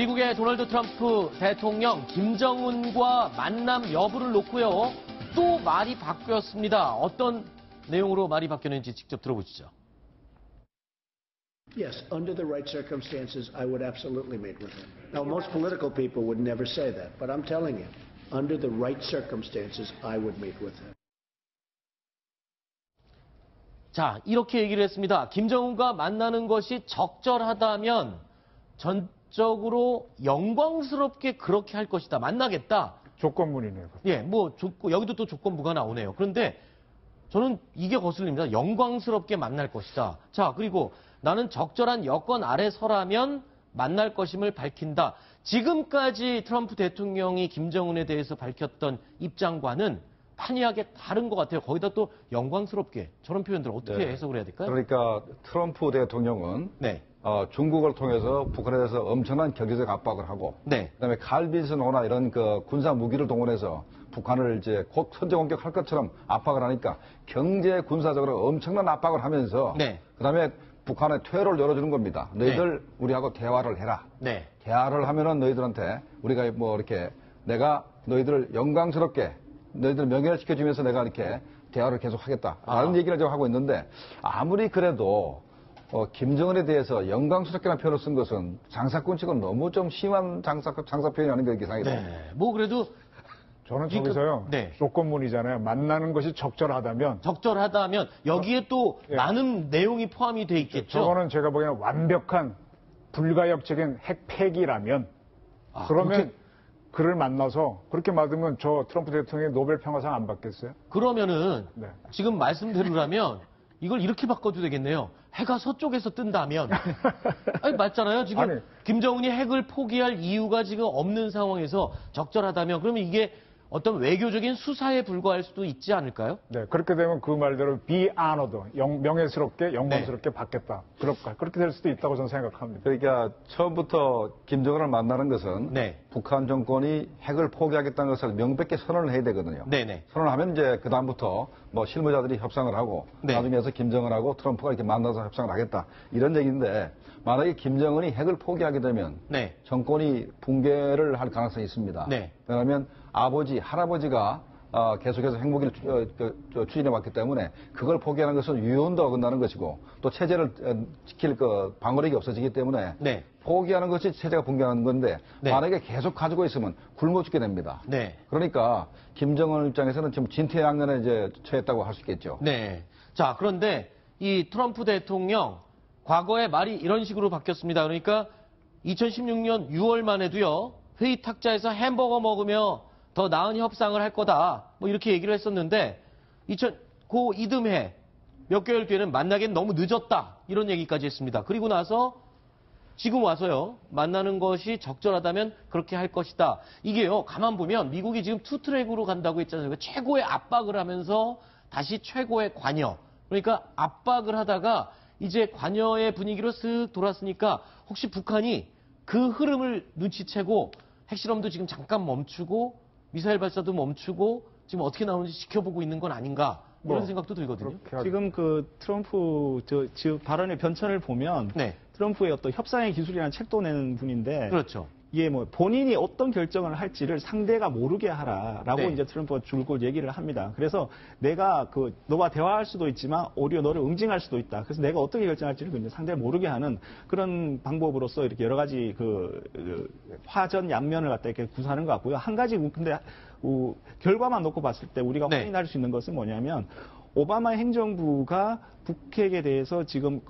미국의 도널드 트럼프 대통령 김정은과 만남 여부를 놓고요. 또 말이 바뀌었습니다. 어떤 내용으로 말이 바뀌었는지 직접 들어보시죠. Yes, under the right circumstances, I would absolutely meet with him. Now, most political people would never say that, but I'm telling you, under the right circumstances, I would meet with him. 자, 이렇게 얘기를 했습니다. 김정은과 만나는 것이 적절하다면 전적으로 영광스럽게 그렇게 할 것이다. 만나겠다. 조건문이네요. 예, 뭐 여기도 또 조건부가 나오네요. 그런데 저는 이게 거슬립니다. 영광스럽게 만날 것이다. 자, 그리고 나는 적절한 여건 아래 서라면 만날 것임을 밝힌다. 지금까지 트럼프 대통령이 김정은에 대해서 밝혔던 입장과는 판이하게 다른 것 같아요. 거기다 또 영광스럽게 저런 표현들 어떻게 해석을 해야 될까요? 그러니까 트럼프 대통령은 네. 중국을 통해서 북한에 대해서 엄청난 경제적 압박을 하고, 네. 그다음에 칼빈슨호나 이런 그 군사 무기를 동원해서 북한을 이제 곧 선제 공격할 것처럼 압박을 하니까 경제 군사적으로 엄청난 압박을 하면서, 네. 그다음에 북한에 퇴로를 열어주는 겁니다. 너희들 우리하고 대화를 해라. 네. 대화를 하면은 너희들한테 우리가 뭐 이렇게 내가 너희들을 영광스럽게 너희들 명예를 지켜주면서 내가 이렇게 대화를 계속 하겠다라는 얘기를 지금 하고 있는데, 아무리 그래도 김정은에 대해서 영광스럽게라는 표현을 쓴 것은 장사꾼치고 너무 좀 심한 장사 표현이 아닌가 이렇게 생각이 듭니다. 네. 뭐 그래도 저는 저기서요. 네. 조건문이잖아요. 만나는 것이 적절하다면. 적절하다면 여기에 또 예. 많은 내용이 포함이 돼 있겠죠. 저거는 제가 보기에는 완벽한 불가역적인 핵 폐기라면 그러면 그렇게... 그를 만나서 그렇게 맞으면 저 트럼프 대통령이 노벨 평화상 안 받겠어요? 그러면은 네. 지금 말씀대로라면 이걸 이렇게 바꿔도 되겠네요. 해가 서쪽에서 뜬다면. 아니 맞잖아요. 지금 아니. 김정은이 핵을 포기할 이유가 지금 없는 상황에서 적절하다면 그러면 이게 어떤 외교적인 수사에 불과할 수도 있지 않을까요? 네, 그렇게 되면 그 말대로 be honored, 명예스럽게, 영광스럽게 네. 받겠다. 그렇게 될 수도 있다고 저는 생각합니다. 그러니까 처음부터 김정은을 만나는 것은 네. 북한 정권이 핵을 포기하겠다는 것을 명백히 선언을 해야 되거든요. 네네. 선언을 하면 이제 그 다음부터 뭐 실무자들이 협상을 하고, 네. 나중에서 김정은하고 트럼프가 이렇게 만나서 협상을 하겠다 이런 얘기인데, 만약에 김정은이 핵을 포기하게 되면 네. 정권이 붕괴를 할 가능성이 있습니다. 네. 왜냐하면 아버지, 할아버지가 계속해서 핵무기를 추진해 왔기 때문에 그걸 포기하는 것은 유언도 어긋나는 것이고 또 체제를 지킬 그 방어력이 없어지기 때문에 네. 포기하는 것이 체제가 붕괴하는 건데, 네. 만약에 계속 가지고 있으면 굶어 죽게 됩니다. 네. 그러니까 김정은 입장에서는 지금 진퇴양난에 이제 처했다고 할 수 있겠죠. 네. 자, 그런데 이 트럼프 대통령 과거에 말이 이런 식으로 바뀌었습니다. 그러니까 2016년 6월만 해도요. 회의 탁자에서 햄버거 먹으며 더 나은 협상을 할 거다. 뭐 이렇게 얘기를 했었는데 고 이듬해 몇 개월 뒤에는 만나기엔 너무 늦었다. 이런 얘기까지 했습니다. 그리고 나서 지금 와서요. 만나는 것이 적절하다면 그렇게 할 것이다. 이게요. 가만 보면 미국이 지금 투트랙으로 간다고 했잖아요. 최고의 압박을 하면서 다시 최고의 관여. 그러니까 압박을 하다가 이제 관여의 분위기로 쓱 돌았으니까 혹시 북한이 그 흐름을 눈치채고 핵실험도 지금 잠깐 멈추고 미사일 발사도 멈추고 지금 어떻게 나오는지 지켜보고 있는 건 아닌가 이런 생각도 들거든요. 지금 그 트럼프 지금 발언의 변천을 보면 네. 트럼프의 어떤 협상의 기술이라는 책도 내는 분인데 그렇죠. 이게 뭐 본인이 어떤 결정을 할지를 상대가 모르게 하라라고 네. 이제 트럼프가 줄곧 얘기를 합니다. 그래서 내가 너와 대화할 수도 있지만 오히려 너를 응징할 수도 있다. 그래서 내가 어떻게 결정할지를 이제 상대를 모르게 하는 그런 방법으로서 이렇게 여러 가지 화전 양면을 갖다 이렇게 구사하는 것 같고요. 한 가지 근데 결과만 놓고 봤을 때 우리가 네. 확인할 수 있는 것은 뭐냐면 오바마 행정부가 북핵에 대해서 지금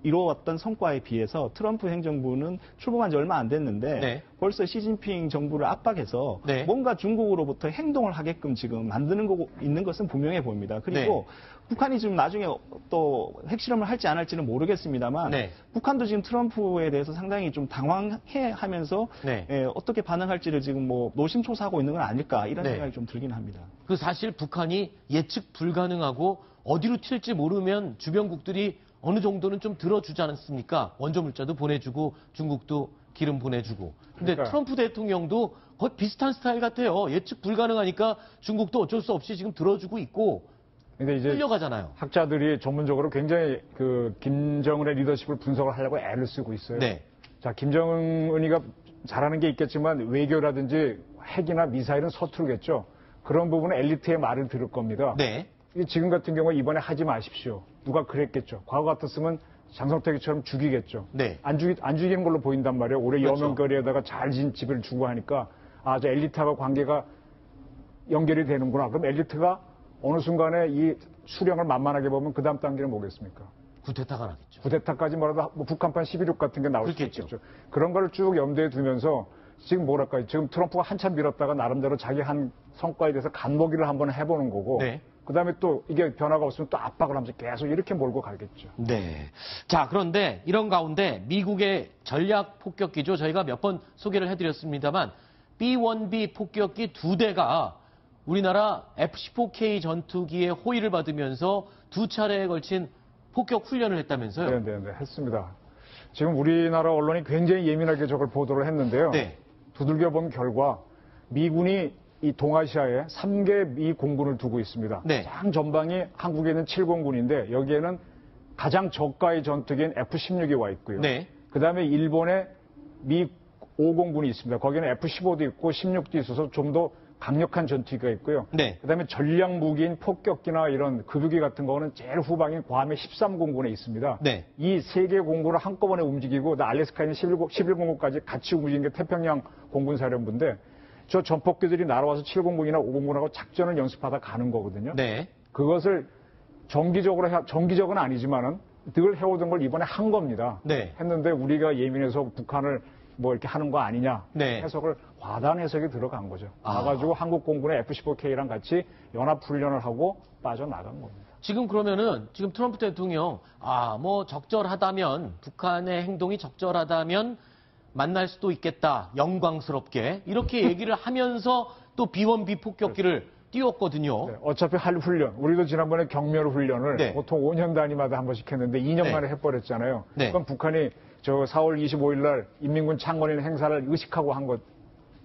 이루어왔던 성과에 비해서 트럼프 행정부는 출범한 지 얼마 안 됐는데 네. 벌써 시진핑 정부를 압박해서 네. 뭔가 중국으로부터 행동을 하게끔 지금 만드는 거 있는 것은 분명해 보입니다. 그리고 북한이 지금 나중에 또 핵실험을 할지 안 할지는 모르겠습니다만 네. 북한도 지금 트럼프에 대해서 상당히 좀 당황해하면서 네. 어떻게 반응할지를 지금 노심초사하고 있는 건 아닐까 이런 네. 생각이 좀 들긴 합니다. 사실 북한이 예측 불가능하고 어디로 튈지 모르면 주변국들이 어느 정도는 좀 들어주지 않습니까? 원조 물자도 보내주고 중국도 기름 보내주고. 근데 그러니까. 트럼프 대통령도 거의 비슷한 스타일 같아요. 예측 불가능하니까 중국도 어쩔 수 없이 지금 들어주고 있고 근데 이제 끌려가잖아요. 학자들이 전문적으로 굉장히 김정은의 리더십을 분석을 하려고 애를 쓰고 있어요. 네. 자, 김정은이가 잘하는 게 있겠지만 외교라든지 핵이나 미사일은 서투르겠죠. 그런 부분은 엘리트의 말을 들을 겁니다. 네. 지금 같은 경우 이번에 하지 마십시오. 누가 그랬겠죠. 과거 같았으면 장성택이처럼 죽이겠죠. 네. 안 죽이는 걸로 보인단 말이에요. 올해 그렇죠. 여명거리에다가 잘 진 집을 주고 하니까 아, 저 엘리트와 관계가 연결이 되는구나. 그럼 엘리트가 어느 순간에 이 수령을 만만하게 보면 그 다음 단계는 뭐겠습니까? 구태타가 나겠죠. 구데타까지 뭐라도 뭐 북한판 11.6 같은 게 나올 수 그렇겠죠. 있겠죠. 그런 걸 쭉 염두에 두면서 지금 뭐랄까요. 지금 트럼프가 한참 밀었다가 나름대로 자기 한 성과에 대해서 간보기를 한번 해보는 거고 네. 그다음에 또 이게 변화가 없으면 또 압박을 하면서 계속 이렇게 몰고 가겠죠. 네. 자, 그런데 이런 가운데 미국의 전략 폭격기죠. 저희가 몇 번 소개를 해드렸습니다만 B-1B 폭격기 2대가 우리나라 F-15K 전투기의 호위를 받으면서 2차례에 걸친 폭격 훈련을 했다면서요? 네, 했습니다. 지금 우리나라 언론이 굉장히 예민하게 저걸 보도를 했는데요. 네. 두들겨 본 결과 미군이 이 동아시아에 3개 미 공군을 두고 있습니다. 네. 장 전방이 한국에 있는 7공군인데 여기에는 가장 저가의 전투기인 F-16이 와 있고요. 네. 그다음에 일본에 미 5공군이 있습니다. 거기는 F-15도 있고 16도 있어서 좀 더 강력한 전투기가 있고요. 네. 그다음에 전략 무기인 폭격기나 이런 급유기 같은 거는 제일 후방인 괌의 13공군에 있습니다. 네. 이 세 개 공군을 한꺼번에 움직이고 알래스카에 있는 11공군까지 같이 움직인 게 태평양 공군사령부인데 저 전폭기들이 날아와서 7공군이나 5공군하고 작전을 연습하다 가는 거거든요. 네. 그것을 정기적은 아니지만은 늘 해오던 걸 이번에 한 겁니다. 네. 했는데 우리가 예민해서 북한을 뭐 이렇게 하는 거 아니냐 네. 해석을 과다한 해석이 들어간 거죠. 아. 와가지고 한국 공군의 F-15K랑 같이 연합 훈련을 하고 빠져나간 겁니다. 지금 그러면은 지금 트럼프 대통령 뭐 적절하다면 북한의 행동이 적절하다면 만날 수도 있겠다. 영광스럽게 이렇게 얘기를 하면서 또 B-1B 폭격기를 띄웠거든요. 네, 어차피 할 훈련, 우리도 지난번에 경멸 훈련을 네. 보통 5년 단위마다 한 번씩 했는데 2년 네. 만에 해버렸잖아요. 네. 그럼 북한이 저 4월 25일 날 인민군 창건일 행사를 의식하고 한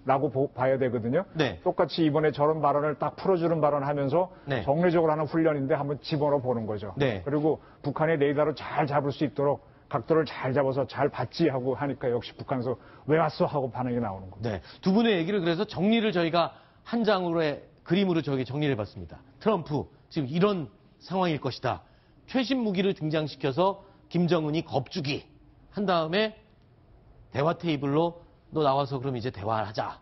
것라고 봐야 되거든요. 네. 똑같이 이번에 저런 발언을 딱 풀어주는 발언을 하면서 네. 정례적으로 하는 훈련인데 한번 집어넣어 보는 거죠. 네. 그리고 북한의 레이더를 잘 잡을 수 있도록 각도를 잘 잡아서 잘 받지 하고 하니까 역시 북한에서 왜 왔어 하고 반응이 나오는 겁니다. 네. 두 분의 얘기를 그래서 정리를 저희가 한 장으로의 그림으로 저기 정리를 해봤습니다. 트럼프 지금 이런 상황일 것이다. 최신 무기를 등장시켜서 김정은이 겁주기 한 다음에 대화 테이블로 너 나와서 그럼 이제 대화를 하자.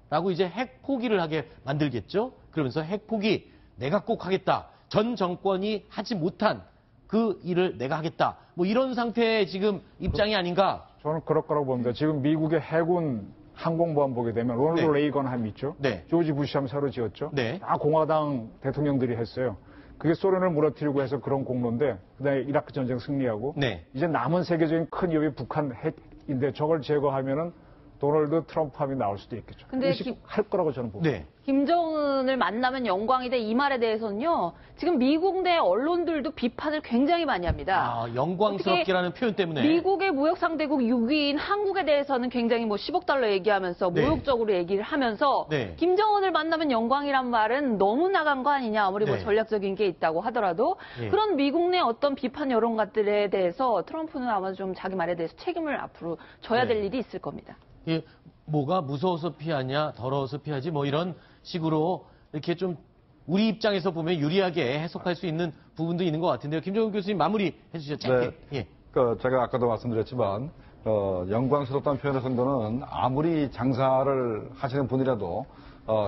라고 이제 핵 포기를 하게 만들겠죠. 그러면서 핵 포기 내가 꼭 하겠다. 전 정권이 하지 못한 그 일을 내가 하겠다. 뭐 이런 상태의 지금 입장이 아닌가. 저는 그럴 거라고 봅니다. 지금 미국의 해군 항공모함 보게 되면 로널드 네. 레이건 함 있죠. 네. 조지 부시 함 새로 지었죠. 네. 다 공화당 대통령들이 했어요. 그게 소련을 무너뜨리고 해서 그런 공로인데 그다음에 이라크 전쟁 승리하고 네. 이제 남은 세계적인 큰 위협이 북한 핵인데 저걸 제거하면은 도널드 트럼프 함이 나올 수도 있겠죠. 근데 의식할 거라고 저는 봅니다. 네. 김정은을 만나면 영광이 돼 이 말에 대해서는요. 지금 미국 내 언론들도 비판을 굉장히 많이 합니다. 영광스럽게라는 표현 때문에. 미국의 무역 상대국 6위인 한국에 대해서는 굉장히 뭐 10억 달러 얘기하면서 네. 모욕적으로 얘기를 하면서 네. 김정은을 만나면 영광이란 말은 너무 나간 거 아니냐. 아무리 뭐 네. 전략적인 게 있다고 하더라도 네. 그런 미국 내 어떤 비판 여론가들에 대해서 트럼프는 아마 좀 자기 말에 대해서 책임을 앞으로 져야 될 네. 일이 있을 겁니다. 뭐가 무서워서 피하냐, 더러워서 피하지, 뭐 이런 식으로 이렇게 좀 우리 입장에서 보면 유리하게 해석할 수 있는 부분도 있는 것 같은데요. 김정은 교수님 마무리 해주시죠. 짧게. 예. 제가 아까도 말씀드렸지만 영광스럽다는 표현을 쓴 거는 아무리 장사를 하시는 분이라도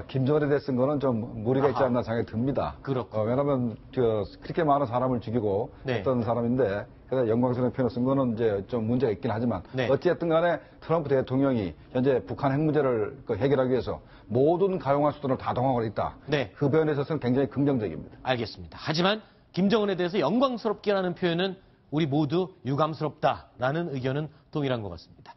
김정은에 대해 쓴 거는 좀 무리가 있지 않나 생각이 듭니다. 그렇군요. 왜냐하면 그렇게 많은 사람을 죽이고 네. 했던 사람인데 그래서 영광스러운 표현을 쓴 거는 이제 좀 문제가 있긴 하지만 네. 어찌됐든 간에 트럼프 대통령이 현재 북한 핵 문제를 해결하기 위해서 모든 가용한 수단을 다 동원하고 있다. 네. 그 표현에 있어서는 굉장히 긍정적입니다. 알겠습니다. 하지만 김정은에 대해서 영광스럽게라는 표현은 우리 모두 유감스럽다라는 의견은 동일한 것 같습니다.